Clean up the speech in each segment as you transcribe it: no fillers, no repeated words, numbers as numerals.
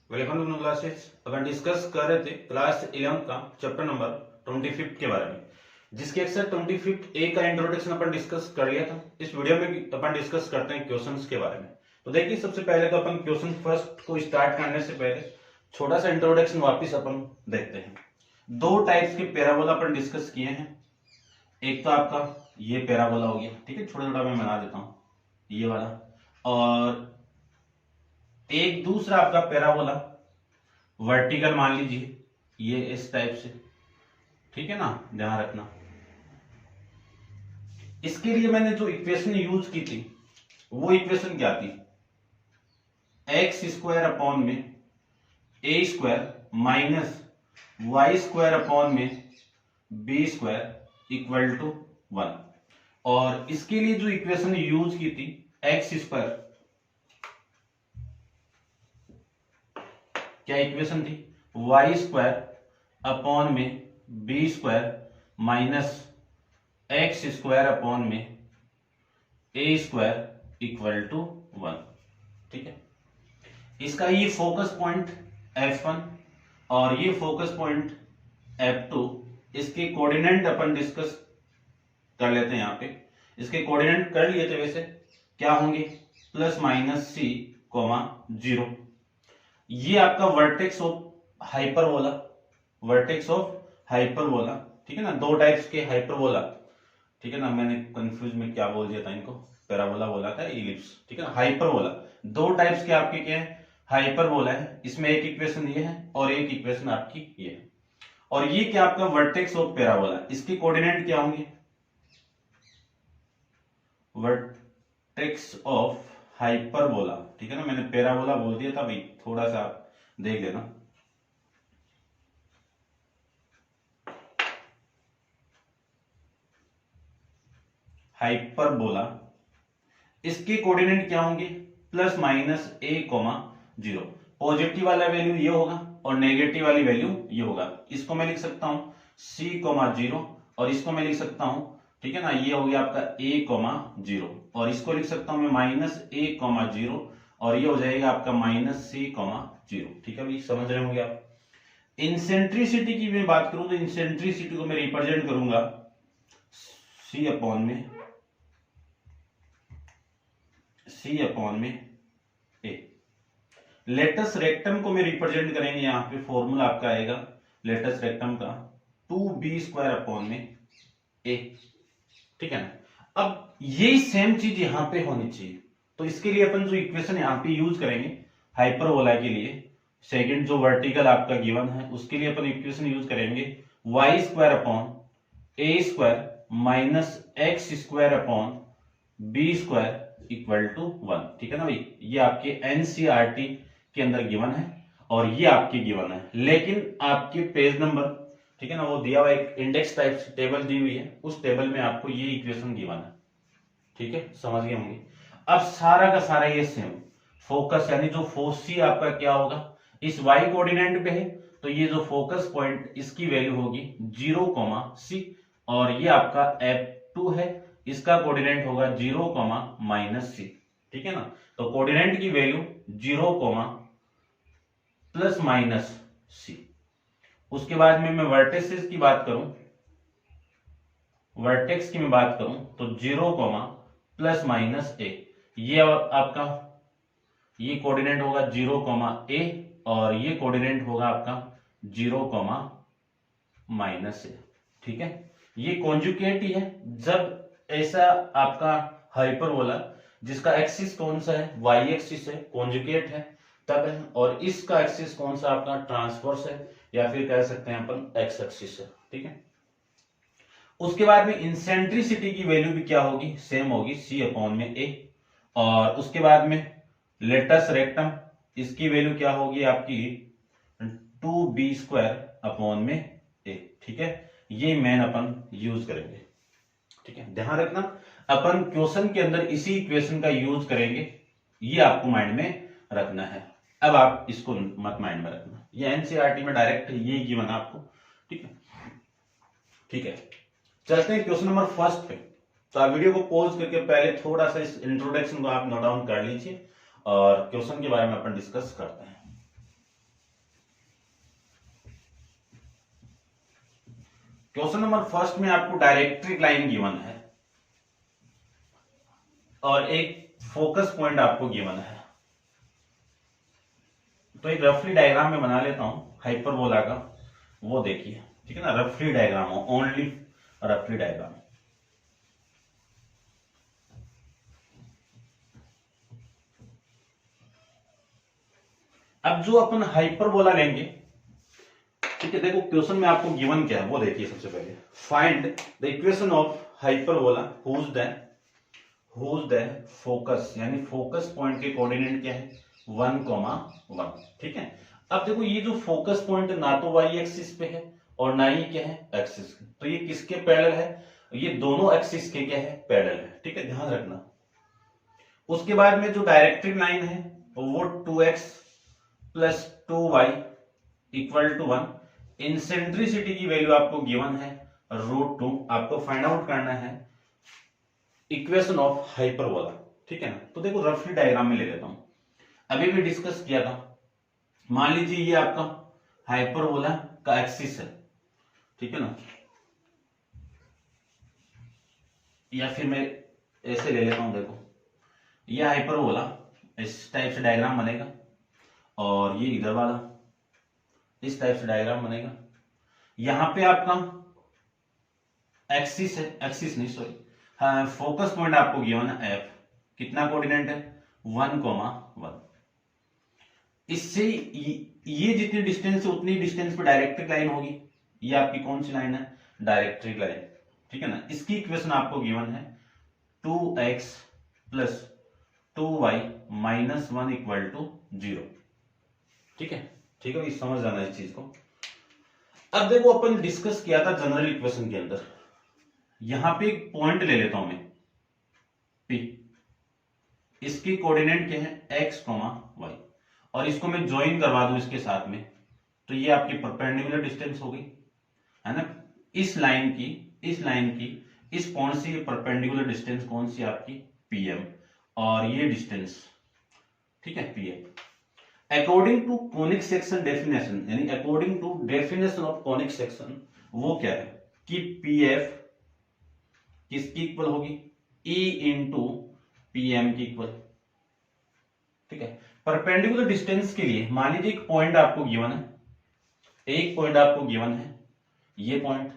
Welcome to classes. अपन discuss कर रहे थे क्लास 11 का चैप्टर नंबर 25 के बारे में, जिसके एक्सरसाइज 25 ए का इंट्रोडक्शन अपन डिस्कस कर लिया था। इस वीडियो में भी अपन डिस्कस करते हैं क्वेश्चंस के बारे में। तो देखिए, सबसे पहले तो अपन क्वेश्चन फर्स्ट को स्टार्ट करने से पहले छोटा सा इंट्रोडक्शन वापिस अपन देखते हैं। दो टाइप्स के पैराबोला अपन डिस्कस किए हैं। एक तो आपका ये पैराबोला हो गया, ठीक है, छोटा छोटा मैं बना देता हूं, ये वाला। और एक दूसरा आपका पैराबोला वर्टिकल मान लीजिए, ये इस टाइप से, ठीक है ना, ध्यान रखना। इसके लिए मैंने जो इक्वेशन यूज की थी वो इक्वेशन क्या थी, एक्स स्क्वायर अपॉन में a square minus y square upon में बी स्क्वायर इक्वल टू 1। और इसके लिए जो इक्वेशन यूज की थी, एक्स स्क्वायर, क्या इक्वेशन थी, वाई स्क्वायर अपॉन में b square minus x square upon में ए स्क्वायर इक्वल टू 1, ठीक है। इसका ये फोकस पॉइंट F1 और ये फोकस पॉइंट F2, इसके कोऑर्डिनेट अपन डिस्कस कर लेते हैं। यहाँ पे इसके कोऑर्डिनेट कर लिए थे, वैसे क्या होंगे, प्लस माइनस सी कोमा 0। ये आपका vertex of hyperbola, vertex of hyperbola, ठीक है ना। दो टाइप्स के हाइपरबोला, ठीक है ना, मैंने कंफ्यूज में क्या बोल दिया था इनको, पैराबोला बोला था, इलिप्स, ठीक है ना। हाइपरबोला दो टाइप्स के आपके क्या है, हाइपरबोला है। इसमें एक इक्वेशन ये है और एक इक्वेशन आपकी ये है। और ये क्या आपका वर्टेक्स ऑफ पैराबोला, इसके कोऑर्डिनेट क्या होंगे, वर्टेक्स ऑफ हाइपरबोला, ठीक है ना। मैंने पैराबोला बोल दिया था भाई, थोड़ा सा आप देख लेना। हाइपरबोला, इसके कोऑर्डिनेट क्या होंगे, प्लस माइनस ए कोमा 0। पॉजिटिव वाला वैल्यू ये होगा और नेगेटिव वाली वैल्यू ये होगा। इसको मैं लिख सकता हूं c कोमा 0 और इसको मैं लिख सकता हूं, ठीक है ना, ये हो गया आपका a कोमा 0 और इसको लिख सकता हूं मैं माइनस a कोमा 0 और ये हो जाएगा आपका माइनस c कोमा 0, ठीक है भाई, समझ रहे होंगे आप। इंसेंट्रिसिटी की मैं बात करूं तो इंसेंट्रिसिटी को मैं रिप्रेजेंट करूंगा c अपॉन में a। लेटस रेक्टम को मैं रिप्रेजेंट करेंगे, यहां पे फॉर्मूला आपका आएगा लेटस रेक्टम का 2b स्क्वायर अपॉन में a, ठीक है ना। अब ये सेम चीज यहां पे होनी चाहिए, तो इसके लिए अपन जो इक्वेशन यहां पे यूज करेंगे हाइपरबोला के लिए, सेकंड जो वर्टिकल आपका गिवन है उसके लिए अपन इक्वेशन यूज करेंगे y square upon a square minus x square upon b square equal to 1, ठीक है ना भाई। ये आपके एनसीईआरटी के अंदर गिवन है और ये आपके गिवन है, लेकिन आपके पेज नंबर, ठीक है ना, वो दिया हुआ एक इंडेक्स टाइप से टेबल दी हुई है, उस टेबल में आपको ये इक्वेशन गिवन है, ठीक है, समझ गए होंगे। अब सारा का सारा ये सेम फोकस, यानी जो फोर्सी आपका क्या होगा, इस वाई कोऑर्डिनेट पे है, तो ये जो फोकस पॉइंट इसकी वैल्यू होगी 0, और ये आपका F2 है, इसका कोऑर्डिनेट होगा 0, ठीक है ना। तो कोऑर्डिनेट की वैल्यू 0, प्लस माइनस सी। उसके बाद में मैं वर्टेक्स की बात करूं, वर्टेक्स की मैं बात करूं तो 0, प्लस माइनस ए। ये आपका ये कोऑर्डिनेट होगा 0, a और ये कोऑर्डिनेट होगा आपका 0, माइनस ए, ठीक है। ये कॉन्जुगेट ही है। जब ऐसा आपका हाइपरबोला जिसका एक्सिस कौन सा है, वाई एक्सिस है, कॉन्जुगेट है तब है, और इसका एक्सिस कौन सा आपका ट्रांसवर्स है, या फिर कह सकते हैं अपन एक्स एक्सिस है, ठीक है। उसके बाद में इंसेंट्रिसिटी की वैल्यू भी क्या होगी, सेम होगी c अपॉन में a। और उसके बाद में लेटस रेक्टम, इसकी वैल्यू क्या होगी आपकी 2b स्क्वायर अपॉन में a, ठीक है। ये मेन अपन यूज करेंगे, ठीक है, ध्यान रखना। अपन क्वेश्चन के अंदर इसी इक्वेशन का यूज करेंगे, ये आपको माइंड में रखना है। अब आप इसको मत माइंड में रखना, ये एनसीईआरटी में डायरेक्ट ये गिवन आपको, ठीक है, ठीक है। चलते हैं क्वेश्चन नंबर फर्स्ट पे। तो आप वीडियो को पॉज करके पहले थोड़ा सा इस इंट्रोडक्शन को आप नोट डाउन कर लीजिए और क्वेश्चन के बारे में अपन डिस्कस करते हैं। क्वेश्चन नंबर फर्स्ट में आपको डायरेक्ट्रिक लाइन गिवन है और एक फोकस पॉइंट आपको गिवन है। तो एक रफली डायग्राम में बना लेता हूं हाइपरबोला का, वो देखिए, ठीक है ना। रफली डायग्राम हो, ओनली रफली डायग्राम। अब जो अपन हाइपरबोला लेंगे, ठीक है, देखो क्वेश्चन में आपको गिवन क्या है वो देखिए। सबसे पहले find the equation of hyperbola whose the focus, यानी फोकस पॉइंट के कोऑर्डिनेट क्या है 1,1, ठीक है। अब देखो ये जो फोकस पॉइंट ना तो वाई एक्सिस पे है और ना ही क्या है एक्सिस, तो ये किसके पैरेलल है, ये दोनों एक्सिस के क्या है पैरेलल है, ठीक है, ध्यान रखना। उसके बाद में जो डायरेक्ट्रिक लाइन है वो 2x plus 2y equal to 1, इंसेंट्रिसिटी की वैल्यू आपको गिवन है √2, आपको फाइंड आउट करना है इक्वेशन ऑफ हाइपरबोला, ठीक है ना। तो देखो रफली डायग्राम में ले लेता हूं, अभी भी डिस्कस किया था। मान लीजिए ये आपका हाइपरबोला का एक्सिस है, ठीक है ना, या फिर मैं ऐसे ले लेता हूं। देखो ये हाइपरबोला, इस टाइप से डायग्राम बनेगा और ये इधर वाला इस टाइप से डायग्राम बनेगा। यहां पे आपका एक्सिस है, एक्सिस नहीं सॉरी, हाँ, फोकस पॉइंट आपको गिवन है एफ, कितना कोऑर्डिनेट है 1,1। इससे ये जितनी डिस्टेंस है उतनी डिस्टेंस पे डायरेक्ट्रिक लाइन होगी। ये आपकी कौन सी लाइन है, डायरेक्ट्रिक लाइन, ठीक है ना। इसकी इक्वेशन आपको गिवन है 2x plus 2y minus 1 equal to 0, ठीक है, ठीक है, समझ जाना इस चीज को। अब देखो अपन डिस्कस किया था जनरल इक्वेशन के अंदर, यहां पे एक पॉइंट ले लेता हूं मैं P, इसकी कोऑर्डिनेट क्या है x, y, और इसको मैं ज्वाइन करवा दूं इसके साथ में, तो ये आपकी परपेंडिकुलर डिस्टेंस हो गई, है ना। इस लाइन की इस पॉइंट से ये परपेंडिकुलर डिस्टेंस कौन सी आपकी pm, और ये डिस्टेंस, ठीक है, pm। According to conic section definition, यानी according to definition of conic section, वो क्या है कि pf किसकी इक्वल होगी E इंटू pm की इक्वल, ठीक है। परपेंडिकुलर डिस्टेंस के लिए मान लीजिए एक पॉइंट आपको गिवन है, ये पॉइंट,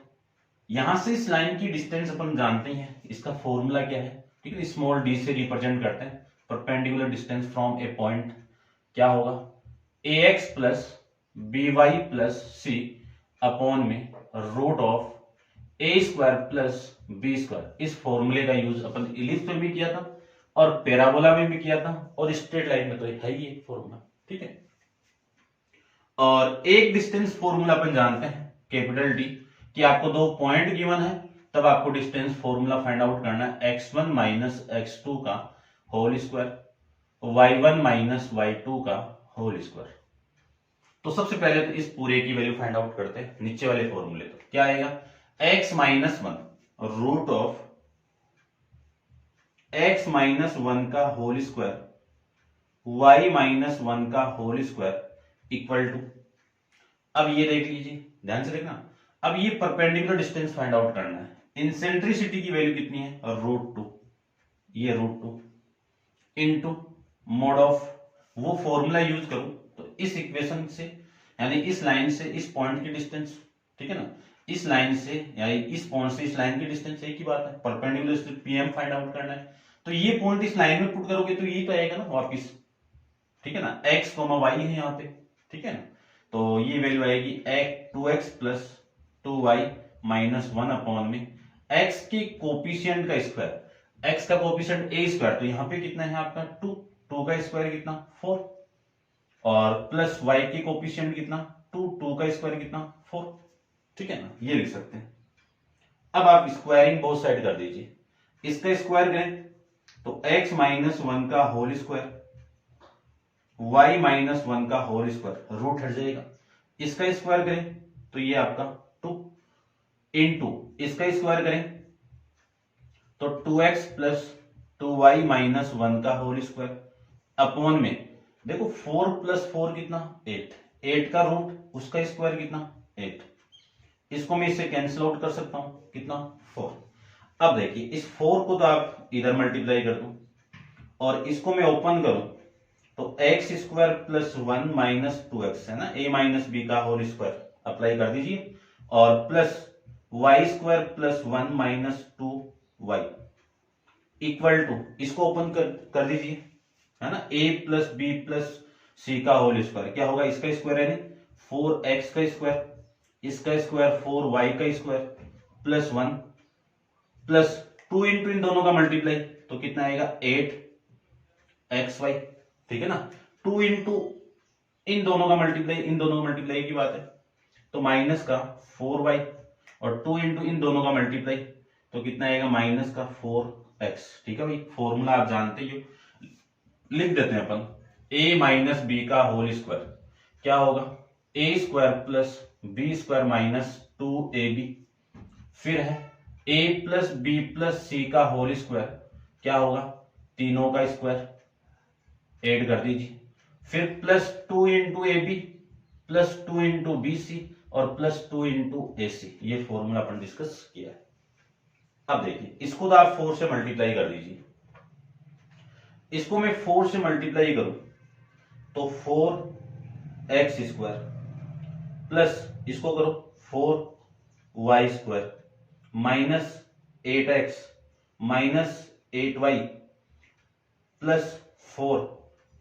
यहां से इस लाइन की डिस्टेंस अपन जानते हैं, इसका फॉर्मूला क्या है, ठीक है, स्मॉल डी से रिप्रेजेंट करते हैं perpendicular distance from a point, क्या होगा ax plus by plus c upon में root of a square plus b square. इस फॉर्मूले का यूज अपन इलिप्स में भी किया था और पैराबोला में भी किया था और स्ट्रेट लाइन में तो है ही ये फॉर्मूला, ठीक है। और एक डिस्टेंस फॉर्मूला अपन जानते हैं कैपिटल D, कि आपको दो पॉइंट गिवन है तब आपको डिस्टेंस फॉर्मूला फाइंड आउट करना है x1 माइनस x2 का whole square, y1 minus y2 का होल स्क्वायर। तो सबसे पहले तो इस पूरे की वैल्यू फाइंड आउट करते हैं नीचे वाले फॉर्मूले। तो क्या आएगा x minus 1 root of x minus 1 का होल स्क्वायर y माइनस 1 का होल स्क्वायर इक्वल टू, अब ये देख लीजिए, ध्यान से देखना, अब ये परपेंडिकुलर डिस्टेंस फाइंड आउट करना है। इंसेंट्रिसिटी की वैल्यू कितनी है √2, ये √2 इनटू मोड ऑफ, वो फॉर्मूला यूज करूं तो इस इक्वेशन से, यानी इस लाइन से इस पॉइंट की डिस्टेंस, ठीक है ना, इस लाइन से यानी इस पॉइंट से इस लाइन की डिस्टेंस एक ही बात है, perpendicular distance pm find out करना है। तो ये पॉइंट इस लाइन में पुट करोगे तो ये तो आएगा ना वापिस, ठीक है ना, x, y है यहाँ पे, ठीक है ना। तो ये वैल्यू आएगी 2x plus 2y minus 1 upon में x के कोफिशिएंट का स्क्वायर, x का कोफिशिएंट a स्क्वायर, तो यहाँ पे कितना है आपका 2 का स्क्वायर कितना 4, और प्लस y के कोफिशिएंट कितना 2 का स्क्वायर कितना 4, ठीक है ना, ये लिख सकते हैं। अब आप स्क्वायरिंग बोथ साइड कर दीजिए, इसका स्क्वायर करें तो x माइनस 1 का होल स्क्वायर y माइनस 1 का होल स्क्वायर, रूट हट जाएगा, इसका स्क्वायर करें तो ये आपका 2 इंटू इसका स्क्वायर करें तो 2x प्लस 2y माइनस 1 का होल स्क्वायर अपॉन में, देखो 4 प्लस 4 कितना 8, 8 का रूट उसका स्क्वायर कितना 8, इसको मैं इससे कैंसिल आउट कर सकता हूं, कितना 4। अब देखिए इस 4 को तो आप इधर मल्टीप्लाई कर दो और इसको मैं ओपन करूं तो x square plus 1 minus 2x है ना, a माइनस बी का होल स्क्वायर अप्लाई कर दीजिए और plus y square plus 1 minus 2y equal to, इसको ओपन कर दीजिए है ना, a plus b plus c का होल स्क्वायर क्या होगा, इसका स्क्वायर है 4x का स्क्वायर, इसका स्क्वायर 4y का स्क्वायर प्लस 1 प्लस 2 इंटू इन दोनों का मल्टीप्लाई तो कितना आएगा 8xy, ठीक है ना। 2 इंटू इन दोनों का मल्टीप्लाई, इन दोनों का मल्टीप्लाई की बात है तो माइनस का 4y और 2 इंटू इन दोनों का मल्टीप्लाई तो कितना आएगा माइनस का 4x, ठीक है भाई। फॉर्मूला आप जानते ही हो, लिख देते हैं अपन a माइनस बी का होल स्क्वायर क्या होगा a square plus b square minus 2ab, फिर है a plus b plus c का होल स्क्वायर क्या होगा, तीनों का स्क्वायर ऐड कर दीजिए, फिर plus 2 into a b plus 2 into b c और प्लस 2 इंटू ए सी, ये फॉर्मूला अपन डिस्कस किया है। अब देखिए इसको तो आप 4 से मल्टीप्लाई कर दीजिए, इसको मैं 4 से मल्टीप्लाई करूं तो 4x स्क्वायर प्लस इसको करो 4y square minus 8x minus 8y plus 4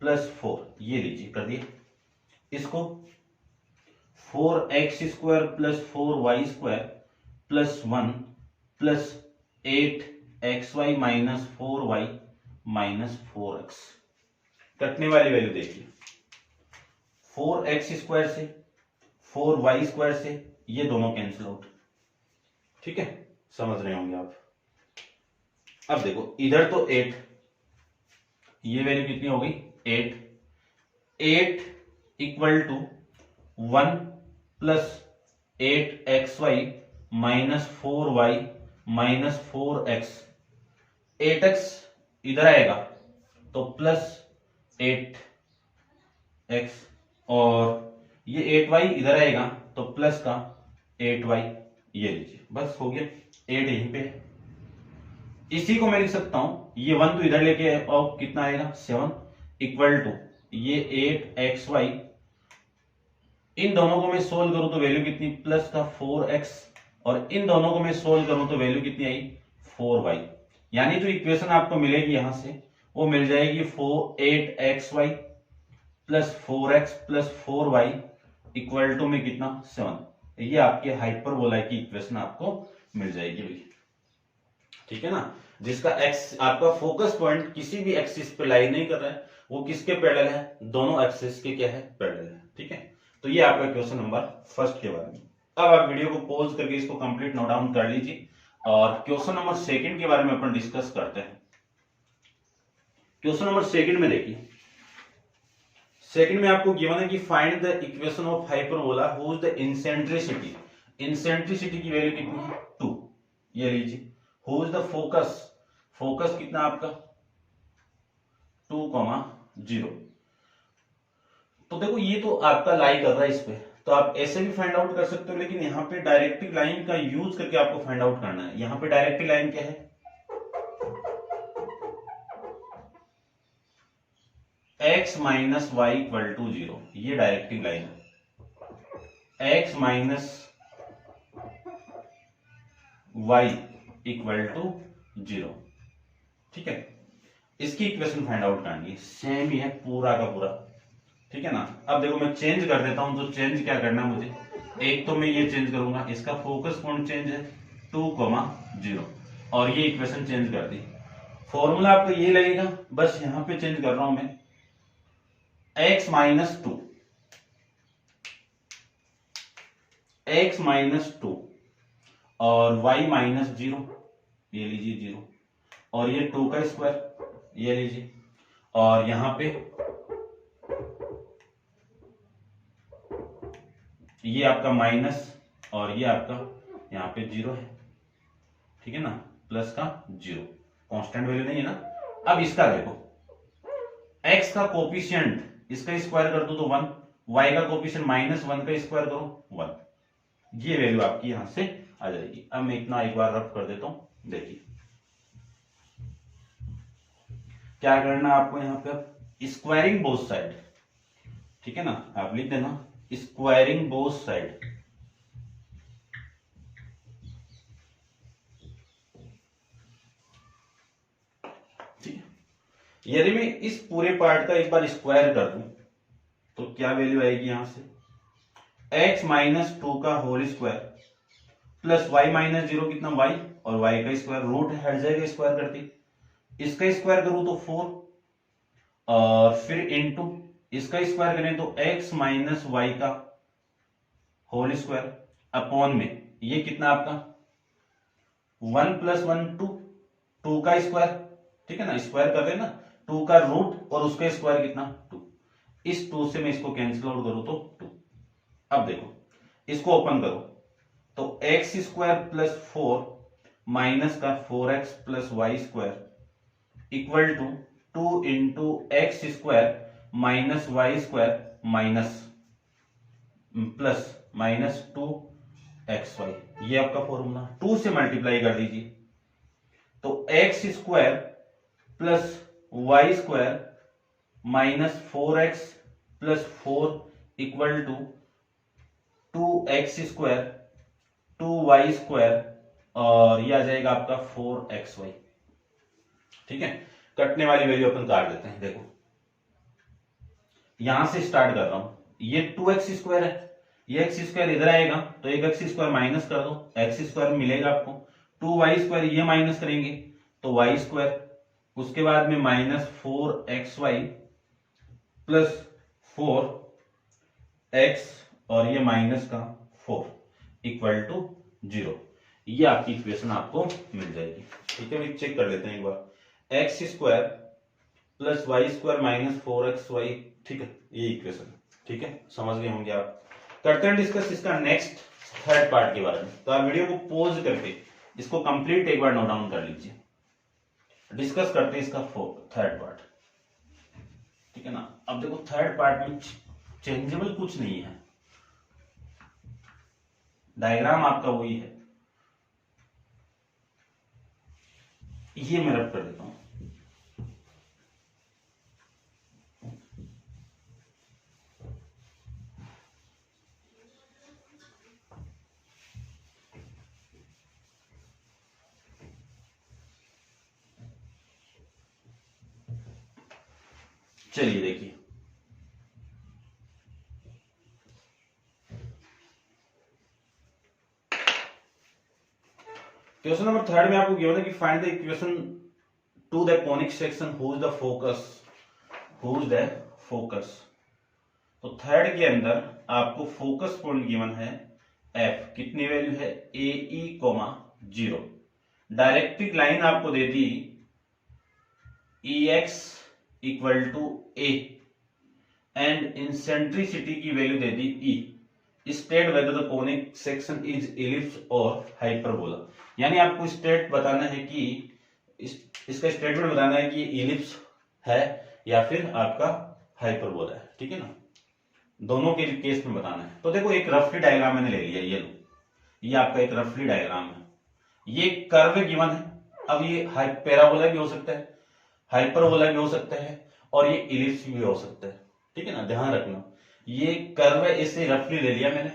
plus 4, ये लीजिए कर दिए। इसको 4x square plus 4y square plus 1 plus 8xy minus 4y minus 4x, कटने वाली वैल्यू देखिए 4x स्क्वायर से 4y स्क्वायर से ये दोनों कैंसिल आउट, ठीक है, समझ रहे होंगे आप। अब देखो इधर तो 8, ये वैल्यू कितनी हो गई 8 equal to 1 plus 8xy minus 4y minus 4x, 8x इधर आएगा तो प्लस 8x और ये 8y इधर आएगा तो प्लस का 8y, ये लीजिए बस हो गया, 8 यहीं पे है। इसी को मैं लिख सकता हूं, ये 1 तो इधर लेके आओ कितना आएगा 7 इक्वल टू ये 8xy, इन दोनों को मैं सोल्व करूं तो वैल्यू कितनी प्लस का 4x और इन दोनों को मैं सोल्व करूं तो वैल्यू कितनी आई 4y, यानी जो इक्वेशन आपको मिलेगी यहां से वो मिल जाएगी 8xy plus 4x plus 4y equal to में कितना 7, ये आपके हाइपरबोला की इक्वेशन आपको मिल जाएगी भाई, ठीक है ना। जिसका एक्स आपका फोकस पॉइंट किसी भी एक्सिस पे लाई नहीं कर रहा है, वो किसके पैरेलल है, दोनों एक्सिस के क्या है पैरेलल है, ठीक है। तो ये आपका क्वेश्चन नंबर फर्स्ट के बारे में। अब आप वीडियो को पॉज करके इसको कंप्लीट नोट डाउन कर लीजिए और क्वेश्चन नंबर सेकंड के बारे में अपन डिस्कस करते हैं। क्वेश्चन नंबर सेकंड में देखिए, सेकंड में आपको गिवन है कि find the equation of hyperbola whose the eccentricity, eccentricity की वैल्यू कितनी है 2, ये लीजिए। हुज द फोकस, फोकस कितना आपका 2,0, तो देखो ये तो आपका लाई कर रहा है इस पे, तो आप ऐसे भी फाइंड आउट कर सकते हो, लेकिन यहाँ पे डायरेक्टिव लाइन का यूज करके आपको फाइंड आउट करना है। यहाँ पे डायरेक्टिव लाइन क्या है, x minus y equal to 0, ये डायरेक्टिव लाइन है। x minus y equal to 0, ठीक है। इसकी इक्वेशन फाइंड आउट करनी है, सेम ही है पूरा का पूरा, ठीक है ना। अब देखो मैं चेंज कर देता हूं, तो चेंज क्या करना है मुझे, एक तो मैं ये चेंज करूंगा, इसका फोकस पॉइंट चेंज है 2,0 और ये इक्वेशन चेंज कर दी। फॉर्मूला आपको ये लगेगा, बस यहां पे चेंज कर रहा हूं मैं, x माइनस 2, x माइनस 2 और y माइनस 0, ये लीजिए 0 और ये 2 का स्क्वायर, ये लीजिए, और यहां पे ये आपका माइनस और ये आपका यहाँ पे 0 है, ठीक है ना, प्लस का 0, कांस्टेंट वैल्यू नहीं है ना। अब इसका देखो, x का कोफिशिएंट इसका स्क्वायर कर दो तो 1, y का कोफिशिएंट -1 का स्क्वायर करो 1, ये वैल्यू आपकी यहां से आ जाएगी। अब मैं इतना एक बार रफ कर देता हूं। देखिए क्या करना आपको यहां पे, स्क्वायरिंग बोथ साइड, ठीक है ना, आप लिख देना स्क्वायरिंग बोथ साइड। ठीक है, यदि मैं इस पूरे पार्ट का एक बार स्क्वायर कर दूं तो क्या वैल्यू आएगी यहां से, x माइनस 2 का whole square plus y minus 0 कितना y, और y का स्क्वायर, रूट हट जाएगा स्क्वायर करती, इसका स्क्वायर करूं तो 4, और फिर इनटू इसका स्क्वायर करें तो x माइनस वाई का होल स्क्वायर अपॉन में ये कितना आपका 1 प्लस 1 2, 2 का स्क्वायर, ठीक है ना, स्क्वायर कर रहे हैं ना, 2 का रूट और उसका स्क्वायर कितना 2, इस 2 से मैं इसको कैंसिल आउट करूं तो 2। अब देखो इसको ओपन करो तो एक्स स्क्वायर प्लस 4 माइनस का 4x plus y square equal to 2 into x square minus y square minus plus minus 2xy, ये आपका फॉर्मूला। 2 से मल्टीप्लाई कर दीजिए तो x square plus y square minus 4x plus 4 equal to 2x square 2y square, और ये आ जाएगा आपका 4xy। ठीक है, कटने वाली वैल्यू अपन काट देते हैं। देखो यहां से स्टार्ट कर रहा हूं, ये 2x स्क्वायर है, ये x स्क्वायर इधर आएगा तो एक x स्क्वायर माइनस कर दो, x स्क्वायर मिलेगा आपको, 2y स्क्वायर ये माइनस करेंगे तो y स्क्वायर, उसके बाद में माइनस 4xy प्लस 4x और ये माइनस का 4 इक्वल टू 0। ये आपकी इक्वेशन आपको मिल जाएगी। ठीक है, चेक कर लेते हैं एक बार, x square plus y square minus 4xy, ठीक है, ये इक्वेशन। ठीक है, समझ गए होंगे आप। करते हैं डिस्कस इसका नेक्स्ट थर्ड पार्ट के बारे में। तो आप वीडियो को पॉज करके इसको कंप्लीट एक बार नोट डाउन कर लीजिए, डिस्कस करते हैं इसका थर्ड पार्ट। ठीक है ना, अब देखो थर्ड पार्ट में चेंजेबल कुछ नहीं है, डायग्राम आपका वही है। ये मैं रब कर देता हूं। चलिए देखिए, क्वेश्चन नंबर थर्ड में आपको गिवन है कि find the equation to the conic section who is the focus. तो थर्ड के अंदर आपको फोकस पॉइंट गिवन है एफ, कितनी वैल्यू है a e comma 0। Directrix line आपको दे दी ई x equal to a, and eccentricity की वैल्यू दे दी ई। State whether the conic section is ellipse और हाइपरबोला, यानी आपको स्टेट बताना है कि इसका स्टेटमेंट बताना है कि इलिप्स है या फिर आपका हाइपरबोला है। ठीक है ना, दोनों के केस में बताना है। तो देखो एक रफली डायग्राम मैंने ले लिया, ये लो, ये आपका एक रफली डायग्राम है, ये कर्व गिवन है। अब ये पैराबोला भी हो सकता है, हाइपरबोला भी हो सकता है, और ये इलिप्स भी हो सकता है। ठीक है ना, ध्यान रखना, ये कर्व है इसे रफली ले लिया मैंने,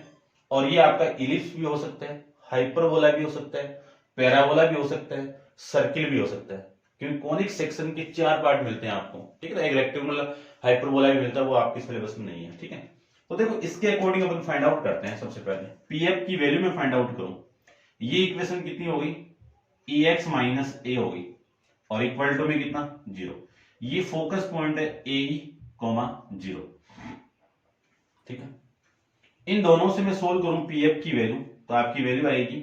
और ये आपका इलिप्स भी हो सकता है, हाइपरबोला भी हो सकता है, पैराबोला भी हो सकता है, सर्किल भी हो सकता है, क्योंकि कोनिक सेक्शन के 4 पार्ट मिलते हैं आपको। ठीक है ना, एक रेक्टेंगुलर हाइपरबोला भी मिलता है, वो आपके सिलेबस में नहीं है। ठीक है, तो देखो इसके अकॉर्डिंग अपन फाइंड आउट करते हैं। सबसे पहले पीएफ की वैल्यू में फाइंड आउट करूं, ये इक्वेशन कितनी हो गई, ई एक्स माइनस ए हो गई, और इक्वल टू में कितना 0। ये फोकस पॉइंट है ए कोमा 0। ठीक है, इन दोनों से मैं सोल्व करूं पीएफ की वैल्यू, तो आपकी वैल्यू आएगी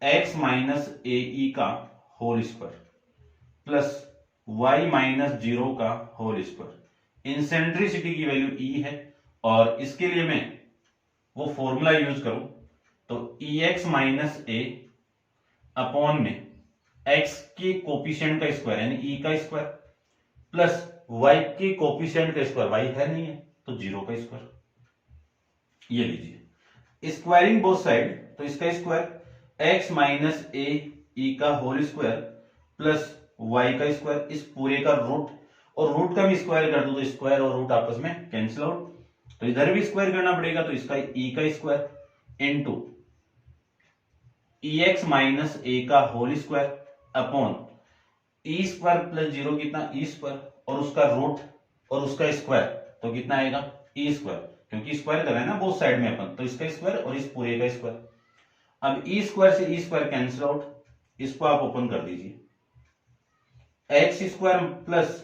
x माइनस ए ई का whole square plus y minus 0 का होल स्क्वायर। इंसेंट्रिसिटी की वैल्यू ई है, और इसके लिए मैं वो फॉर्मूला यूज करूं तो ई एक्स माइनस ए अपॉन में x के कोफिशिएंट का स्क्वायर यानी e का स्क्वायर प्लस y के कोफिशिएंट का स्क्वायर, y है नहीं है तो 0 का स्क्वायर। ये लीजिए, स्क्वायरिंग बोथ साइड, तो इसका square x minus a e का होल स्क्वायर प्लस y का स्क्वायर, इस पूरे का रूट, और रूट का भी स्क्वायर कर दो तो स्क्वायर और रूट आपस में कैंसिल आउट, तो इधर भी स्क्वायर करना पड़ेगा, तो इसका e का स्क्वायर इनटू एक्स माइनस ए का होल स्क्वायर अपॉन ई स्क्वायर प्लस 0 कितना ई स्क्वायर, और उसका रूट और उसका स्क्वायर, तो कितना आएगा ई स्क्वायर, क्योंकि स्क्वायर कर रहे हैं ना बोथ साइड में अपन, तो इसका स्क्वायर और इस पूरे का स्क्वायर। अब ई स्क्वायर से ई स्क्वायर कैंसिल आउट, इसको आप ओपन कर दीजिए, एक्स स्क्वायर प्लस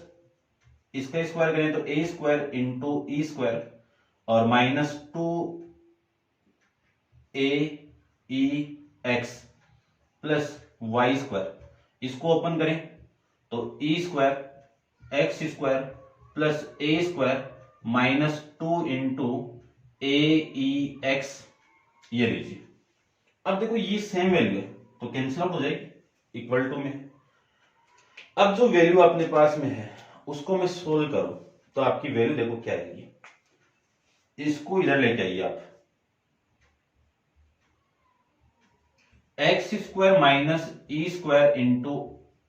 इसका स्क्वायर करें तो ए स्क्वायर इंटू ई स्क्वायर और माइनस 2 ए ई एक्स प्लस वाई स्क्वायर, इसको ओपन करें तो E square x square plus ए स्क्वायर माइनस 2 इंटू ए ई एक्स, ये लीजिए। अब देखो ये सेम वैल्यू है तो कैंसिल आउट हो जाएगी इक्वल टू में। अब जो वैल्यू अपने पास में है उसको मैं सोल्व करूं तो आपकी वैल्यू देखो क्या आएगी, इसको इधर लेके आइए आप, x square minus e square into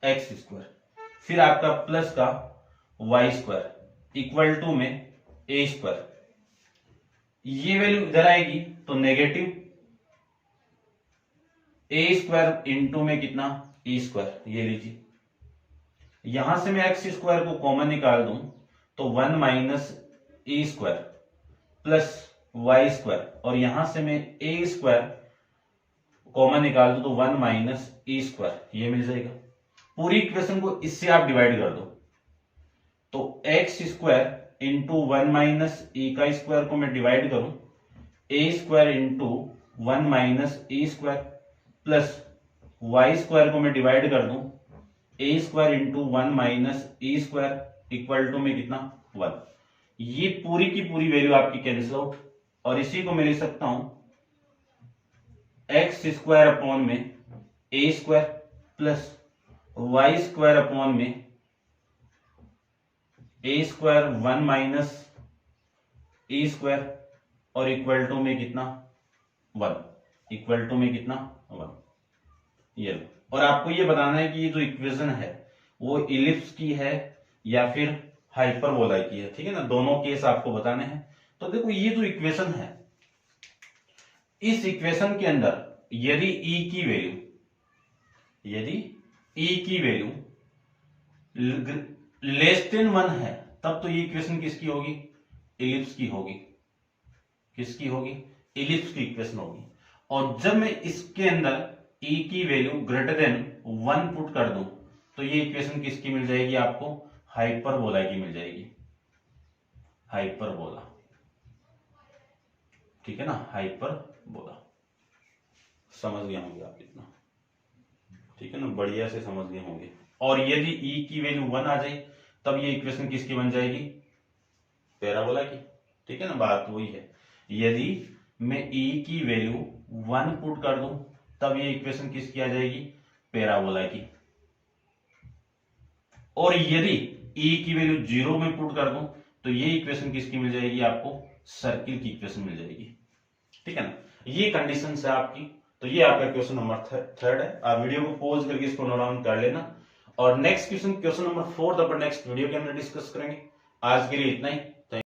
x square, फिर आपका प्लस का वाई स्क्वायर इक्वल टू में ए स्क्वायर, ये वैल्यू इधर आएगी तो नेगेटिव ए स्क्वायर इंटू में कितना ई स्क्वायर, ये लीजिए। यहां से मैं एक्स स्क्वायर को कॉमन निकाल दूं तो 1 minus e square plus y square, और यहां से मैं ए स्क्वायर कॉमन निकाल दूं तो 1 माइनस ई स्क्वायर, ये मिल जाएगा। पूरी इक्वेशन को इससे आप डिवाइड कर दो तो x square into 1 minus e का स्क्वायर को मैं डिवाइड करूं a square into 1 minus e square plus y square को मैं डिवाइड कर दूं a square into 1 minus e square equal to में कितना 1। ये पूरी की पूरी वैल्यू आपकी कैंसिल आउट, और इसी को मैं लिख सकता हूं एक्स स्क्वायर अपॉन में a square plus y square upon में a square 1 minus e square और इक्वल टू में कितना 1, इक्वल टू में कितना 1, ये लो। और आपको ये बताना है कि ये जो इक्वेशन है वो इलिप्स की है या फिर हाइपरबोला की है, ठीक है ना, दोनों केस आपको बताने हैं। तो देखो ये जो इक्वेशन है, इस इक्वेशन के अंदर यदि ई की वैल्यू लेस देन 1 है तब तो ये इक्वेशन किसकी होगी, इलिप्स की होगी। किसकी होगी, इलिप्स की इक्वेशन होगी। और जब मैं इसके अंदर ई की वैल्यू ग्रेटर देन 1 पुट कर दूं तो ये इक्वेशन किसकी मिल जाएगी आपको, हाइपरबोला की मिल जाएगी, हाइपरबोला, ठीक है ना, हाइपरबोला। समझ गए होंगे आप इतना, ठीक है ना, बढ़िया से समझ गए होंगे। और यदि ई की वैल्यू 1 आ जाए तब ये इक्वेशन किसकी बन जाएगी, पैराबोला की, ठीक है ना, बात वही है। यदि मैं ई की वैल्यू 1 पुट कर दूं तब ये इक्वेशन किसकी आ जाएगी, पैराबोला की। और यदि ई की वैल्यू 0 में पुट कर दूं तो ये इक्वेशन किसकी मिल जाएगी आपको, सर्किल की इक्वेशन मिल जाएगी, ठीक है ना। ये कंडीशन है आपकी। तो ये आपका क्वेश्चन नंबर 3 है। आप वीडियो को पॉज करके इसको नोट डाउन कर लेना, और नेक्स्ट क्वेश्चन नंबर 4 अपन नेक्स्ट वीडियो के अंदर डिस्कस करेंगे। आज के लिए इतना ही।